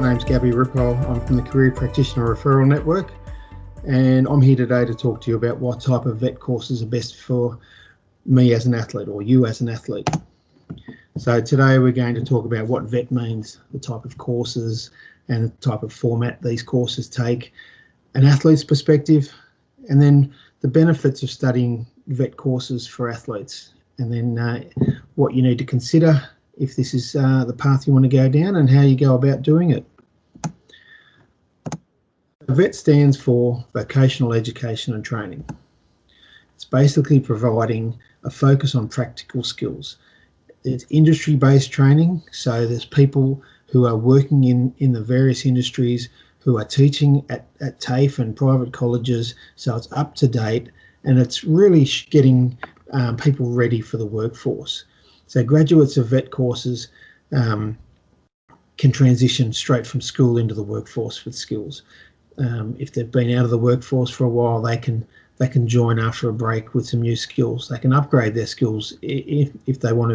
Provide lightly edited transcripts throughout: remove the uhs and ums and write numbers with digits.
My name's Gabby Rippol. I'm from the Career Practitioner Referral Network, and I'm here today to talk to you about what type of vet courses are best for me as an athlete or you as an athlete. So today we're going to talk about what vet means, the type of courses and the type of format these courses take, an athlete's perspective, and then the benefits of studying vet courses for athletes, and then what you need to consider if this is the path you want to go down and how you go about doing it. VET stands for Vocational Education and Training. It's basically providing a focus on practical skills. It's industry-based training, so there's people who are working in the various industries who are teaching at TAFE and private colleges, so it's up to date and it's really getting people ready for the workforce. So graduates of vet courses can transition straight from school into the workforce with skills. If they've been out of the workforce for a while, they can join after a break with some new skills. They can upgrade their skills if they want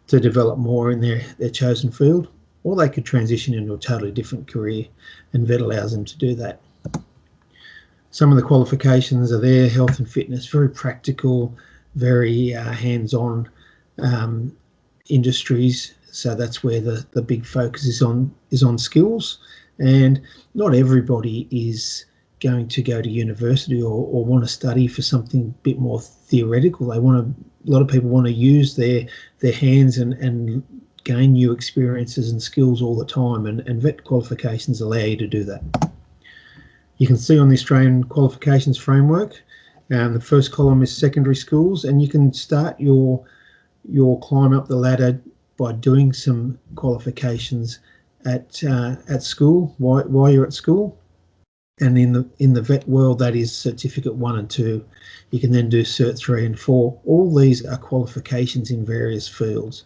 to develop more in their chosen field, or they could transition into a totally different career, and vet allows them to do that. Some of the qualifications are there: health and fitness, very practical, very hands-on industries. So that's where the big focus is on skills. And not everybody is going to go to university or want to study for something a bit more theoretical. A lot of people want to use their hands and gain new experiences and skills all the time, and vet qualifications allow you to do that. You can see on the Australian qualifications framework, the first column is secondary schools, and you can start your climb up the ladder by doing some qualifications at school while you're at school. And in the vet world, that is certificate 1 and 2. You can then do cert 3 and 4. All these are qualifications in various fields,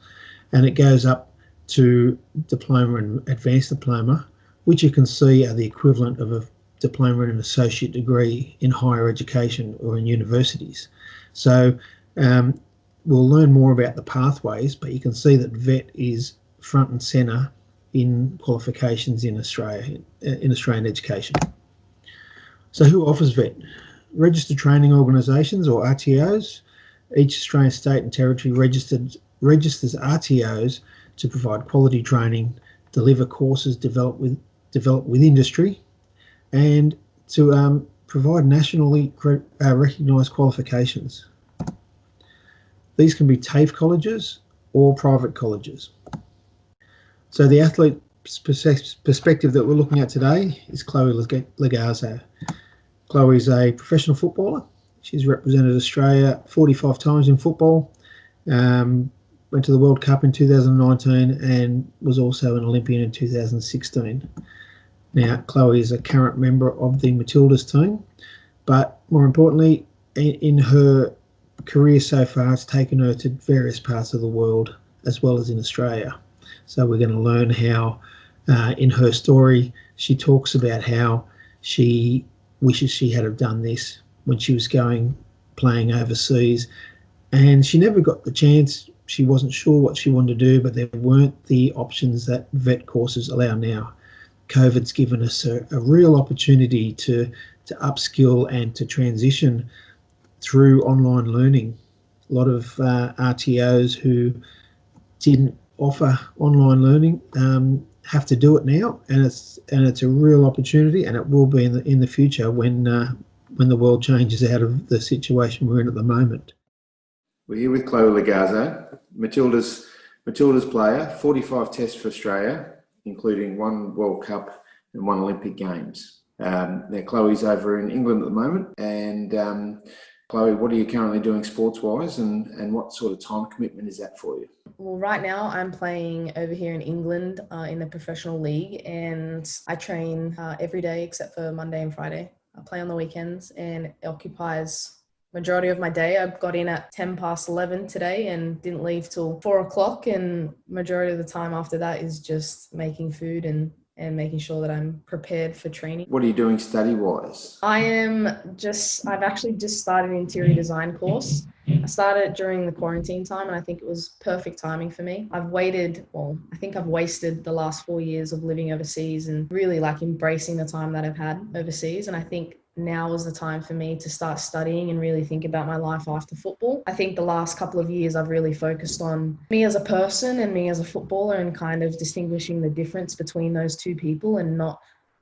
and it goes up to diploma and advanced diploma, which you can see are the equivalent of a diploma and an associate degree in higher education or in universities. So we'll learn more about the pathways, but you can see that vet is front and centre in qualifications in Australia, in Australian education. So who offers vet? Registered Training Organisations, or RTOs. Each Australian state and territory registers RTOs to provide quality training, deliver courses developed with industry, and to provide nationally recognised qualifications. These can be TAFE colleges or private colleges. So the athlete's perspective that we're looking at today is Chloe Legazzo. Chloe is a professional footballer. She's represented Australia 45 times in football, went to the World Cup in 2019 and was also an Olympian in 2016. Now, Chloe is a current member of the Matildas team, but more importantly, in her career so far, it's taken her to various parts of the world as well as in Australia. So we're going to learn how, in her story, she talks about how she wishes she had have done this when she was playing overseas, and she never got the chance. She wasn't sure what she wanted to do, but there weren't the options that vet courses allow now. COVID's given us a real opportunity to upskill and to transition through online learning. A lot of RTOs who didn't offer online learning have to do it now, and it's a real opportunity, and it will be in the future when the world changes out of the situation we're in at the moment. We're here with Chloe Legazzo, Matildas player, 45 tests for Australia, including 1 World Cup and 1 Olympic Games. Now Chloe's over in England at the moment, and Chloe, what are you currently doing sports-wise, and what sort of time commitment is that for you? Well, right now I'm playing over here in England in the professional league, and I train every day except for Monday and Friday. I play on the weekends, and it occupies majority of my day. I got in at 11:10 today and didn't leave till 4 o'clock, and majority of the time after that is just making food and and making sure that I'm prepared for training. What are you doing study-wise? I've actually just started an interior design course. I started during the quarantine time, and I think it was perfect timing for me. I think I've wasted the last 4 years of living overseas and really like embracing the time that I've had overseas. And I think now is the time for me to start studying and really think about my life after football. I think the last couple of years I've really focused on me as a person and me as a footballer, and kind of distinguishing the difference between those two people and not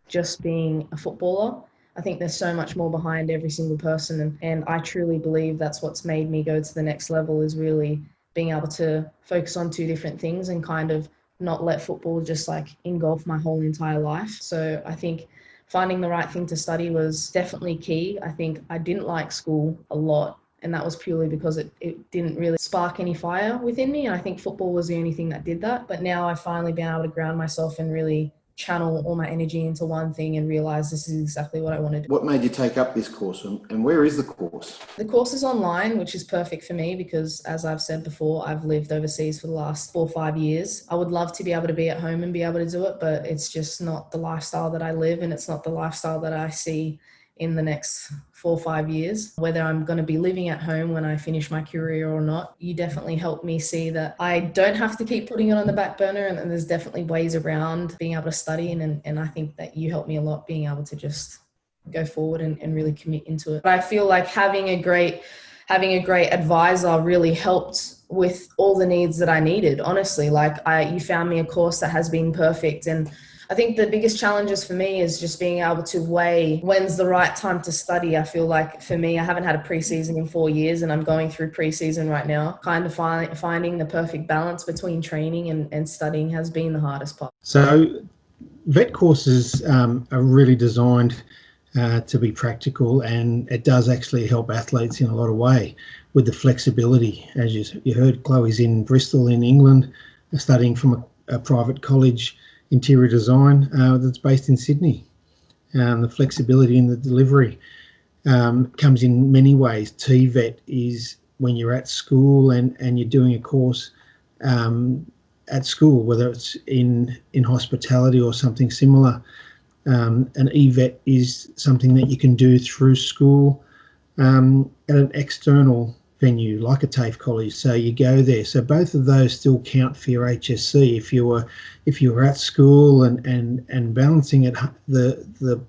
just being a footballer. I think there's so much more behind every single person, and I truly believe that's what's made me go to the next level, is really being able to focus on two different things and kind of not let football just like engulf my whole entire life. So I think finding the right thing to study was definitely key. I think I didn't like school a lot, and that was purely because it didn't really spark any fire within me. And I think football was the only thing that did that. But now I've finally been able to ground myself and really channel all my energy into one thing and realize this is exactly what I want to do. What made you take up this course, and where is the course? The course is online, which is perfect for me because, as I've said before, I've lived overseas for the last 4 or 5 years. I would love to be able to be at home and be able to do it, but it's just not the lifestyle that I live, and it's not the lifestyle that I see in the next 4 or 5 years. Whether I'm going to be living at home when I finish my career or not, you definitely help me see that I don't have to keep putting it on the back burner, and there's definitely ways around being able to study, and I think that you help me a lot being able to just go forward and really commit into it. But I feel like having a great advisor really helped with all the needs that I needed. Honestly, you found me a course that has been perfect. And I think the biggest challenges for me is just being able to weigh when's the right time to study. I feel like for me, I haven't had a preseason in 4 years, and I'm going through preseason right now. Kind of finding the perfect balance between training and studying has been the hardest part. So vet courses are really designed to be practical, and it does actually help athletes in a lot of way with the flexibility. As you heard, Chloe's in Bristol in England, studying from a private college, interior design, that's based in Sydney. The flexibility in the delivery comes in many ways. TVET is when you're at school and you're doing a course at school, whether it's in hospitality or something similar. An EVET is something that you can do through school at an external venue like a TAFE college. So you go there. So both of those still count for your HSC. If you were at school and balancing it, the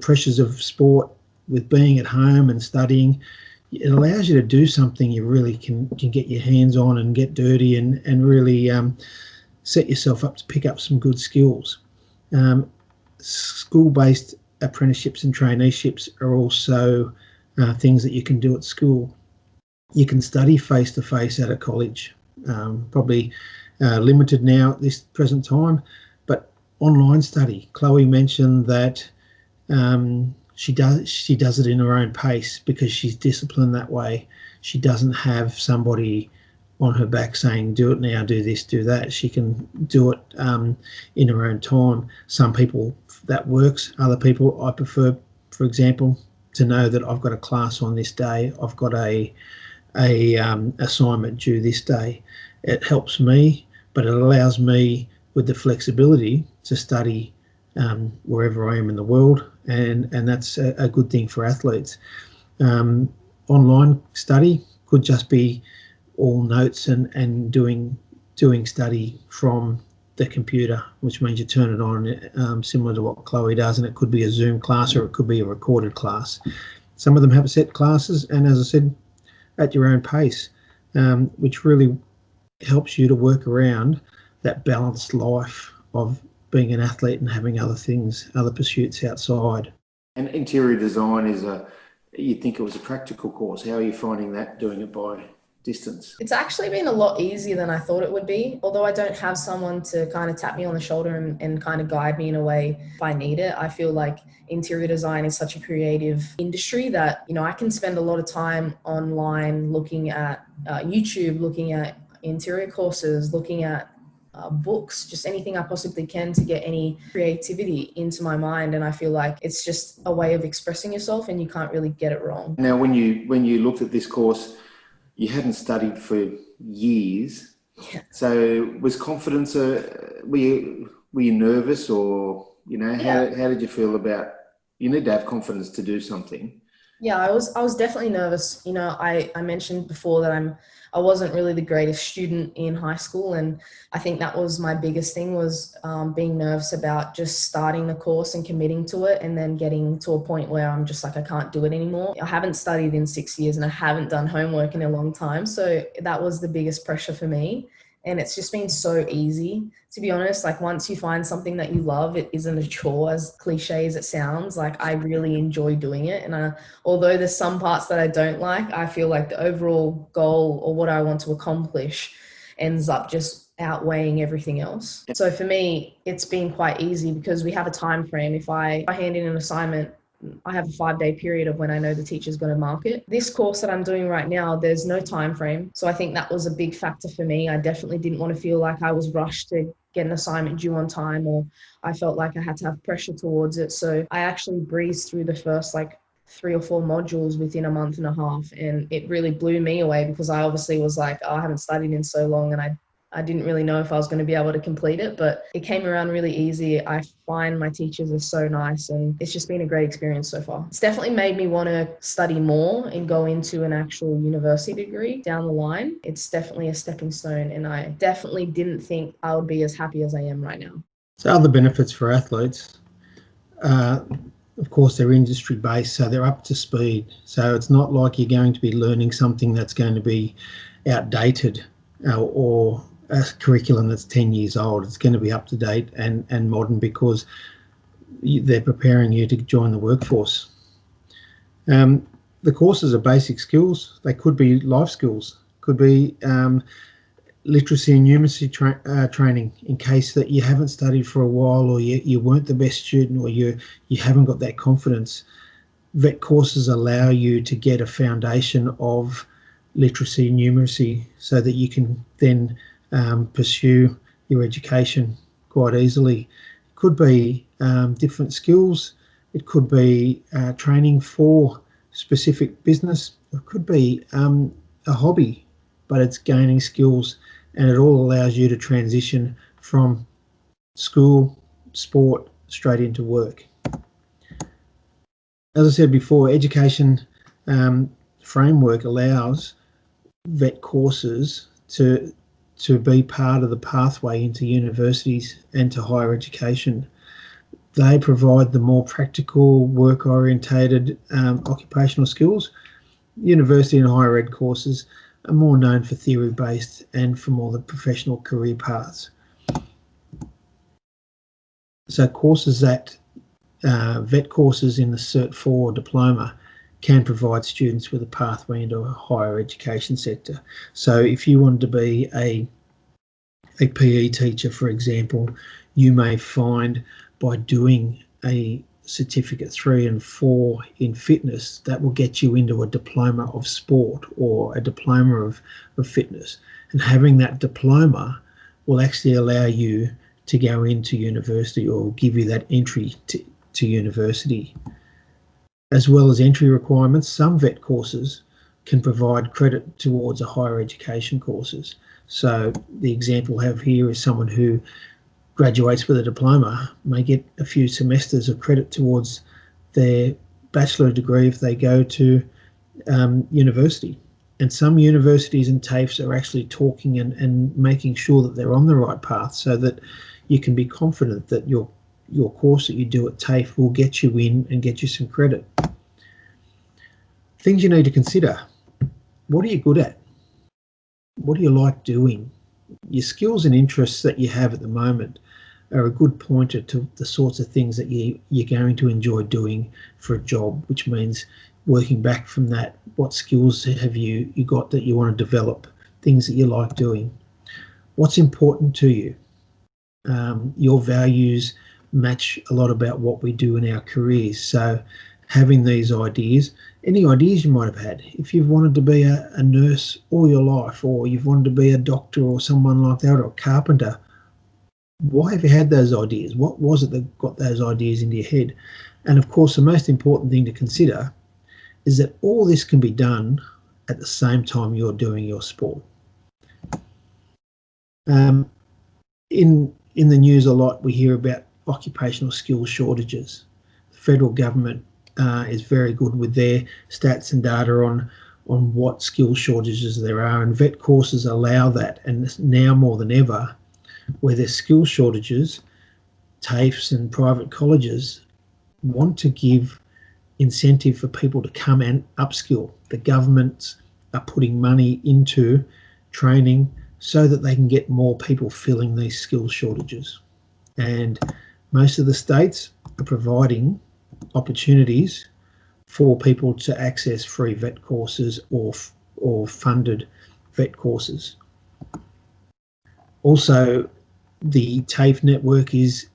pressures of sport with being at home and studying, it allows you to do something you really can get your hands on and get dirty and really set yourself up to pick up some good skills. School-based apprenticeships and traineeships are also things that you can do at school. You can study face-to-face at a college, probably limited now at this present time, but online study. Chloe mentioned that she does it in her own pace because she's disciplined that way. She doesn't have somebody on her back saying, do it now, do this, do that. She can do it in her own time. Some people that works. Other people, I prefer, for example, to know that I've got a class on this day. I've got a assignment due this day. It helps me, but it allows me with the flexibility to study wherever I am in the world, and that's a good thing for athletes. Online study could just be all notes and doing study from the computer, which means you turn it on, similar to what Chloe does, and it could be a Zoom class or it could be a recorded class. Some of them have set classes, and as I said, at your own pace, which really helps you to work around that balanced life of being an athlete and having other things, other pursuits outside. And interior design you'd think it was a practical course. How are you finding that, doing it by distance? It's actually been a lot easier than I thought it would be. Although I don't have someone to kind of tap me on the shoulder and kind of guide me in a way if I need it. I feel like interior design is such a creative industry that, I can spend a lot of time online looking at YouTube, looking at interior courses, looking at books, just anything I possibly can to get any creativity into my mind. And I feel like it's just a way of expressing yourself, and you can't really get it wrong. Now, when you looked at this course, you hadn't studied for years. Yeah. So was confidence, were were you nervous, or Yeah. how did you feel about? You need to have confidence to do something. Yeah, I was definitely nervous. I mentioned before that I wasn't really the greatest student in high school, and I think that was my biggest thing, was being nervous about just starting the course and committing to it, and then getting to a point where I'm just like, I can't do it anymore. I haven't studied in 6 years, and I haven't done homework in a long time, so that was the biggest pressure for me. And it's just been so easy, to be honest. Like, once you find something that you love, it isn't a chore, as cliche as it sounds. Like, I really enjoy doing it, and although there's some parts that I don't like, I feel like the overall goal, or what I want to accomplish, ends up just outweighing everything else. So for me, it's been quite easy because we have a time frame. If I hand in an assignment, I have a 5-day period of when I know the teacher's going to mark it. This course that I'm doing right now, there's no time frame. So I think that was a big factor for me. I definitely didn't want to feel like I was rushed to get an assignment due on time, or I felt like I had to have pressure towards it. So I actually breezed through the first 3 or 4 modules within a month and a half, and it really blew me away, because I obviously was like, oh, I haven't studied in so long, and I didn't really know if I was going to be able to complete it, but it came around really easy. I find my teachers are so nice, and it's just been a great experience so far. It's definitely made me want to study more and go into an actual university degree down the line. It's definitely a stepping stone, and I definitely didn't think I would be as happy as I am right now. So other benefits for athletes, of course, they're industry based, so they're up to speed. So it's not like you're going to be learning something that's going to be outdated, or a curriculum that's 10 years old. It's going to be up to date and modern, because they're preparing you to join the workforce. The courses are basic skills. They could be life skills, could be literacy and numeracy training, in case that you haven't studied for a while, or you weren't the best student, or you haven't got that confidence. Vet courses allow you to get a foundation of literacy and numeracy, so that you can then pursue your education quite easily. It could be different skills. It could be training for specific business. It could be a hobby, but it's gaining skills, and it all allows you to transition from school, sport, straight into work. As I said before, education framework allows vet courses to be part of the pathway into universities and to higher education. They provide the more practical, work-orientated occupational skills. University and higher ed courses are more known for theory-based and for more the professional career paths. So courses that vet courses in the Cert I-IV Diploma can provide students with a pathway into a higher education sector. So if you wanted to be a PE teacher, for example, you may find by doing a certificate 3 and 4 in fitness, that will get you into a diploma of sport or a diploma of fitness. And having that diploma will actually allow you to go into university, or give you that entry to university. As well as entry requirements, some vet courses can provide credit towards a higher education courses. So the example I have here is someone who graduates with a diploma may get a few semesters of credit towards their bachelor degree if they go to university. And some universities and TAFEs are actually talking and making sure that they're on the right path, so that you can be confident that your course that you do at TAFE will get you in and get you some credit. Things you need to consider: what are you good at? What do you like doing? Your skills and interests that you have at the moment are a good pointer to the sorts of things that you're going to enjoy doing for a job, which means working back from that, what skills have you got that you want to develop, things that you like doing. What's important to you? Your values match a lot about what we do in our careers. So having these ideas, any ideas you might have had, if you've wanted to be a nurse all your life, or you've wanted to be a doctor or someone like that, or a carpenter, why have you had those ideas? What was it that got those ideas into your head? And of course, the most important thing to consider is that all this can be done at the same time you're doing your sport. In In the news a lot, we hear about occupational skills shortages. The federal government is very good with their stats and data on what skill shortages there are, and vet courses allow that. And now more than ever, where there's skill shortages, TAFEs and private colleges want to give incentive for people to come and upskill. The governments are putting money into training so that they can get more people filling these skill shortages. And most of the states are providing opportunities for people to access free vet courses or funded vet courses. Also, the TAFE network is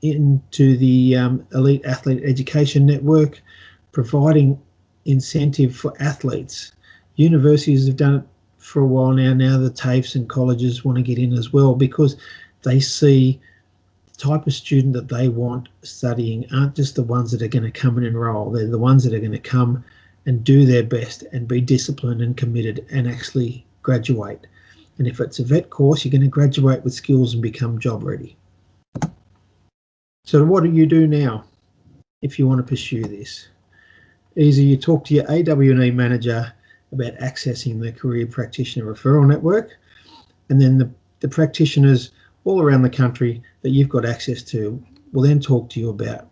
into the Elite Athlete Education Network, providing incentive for athletes. Universities have done it for a while now. Now the TAFEs and colleges want to get in as well, because they see the type of student that they want studying aren't just the ones that are going to come and enroll. They're the ones that are going to come and do their best and be disciplined and committed and actually graduate. And if it's a vet course, you're going to graduate with skills and become job ready. So what do you do now if you want to pursue this? Either you talk to your AW&E manager about accessing the Career Practitioner Referral Network, and then the practitioners all around the country that you've got access to will then talk to you about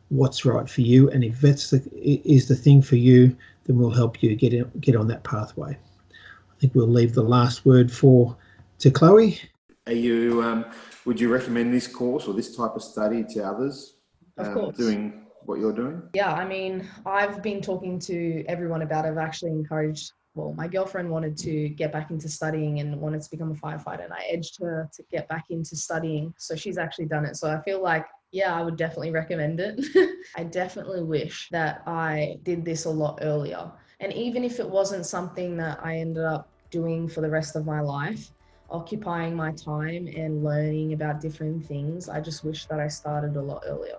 what's right for you, and if that's is the thing for you, then we'll help you get on that pathway. I think we'll leave the last word to Chloe. Are you? Would you recommend this course or this type of study to others doing what you're doing? Yeah, I mean, I've been talking to everyone about it. I've actually encouraged, well, my girlfriend wanted to get back into studying and wanted to become a firefighter, and I edged her to get back into studying. So she's actually done it. So I feel like, yeah, I would definitely recommend it. I definitely wish that I did this a lot earlier. And even if it wasn't something that I ended up doing for the rest of my life, occupying my time and learning about different things, I just wish that I started a lot earlier.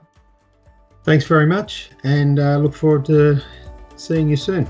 Thanks very much, and look forward to seeing you soon.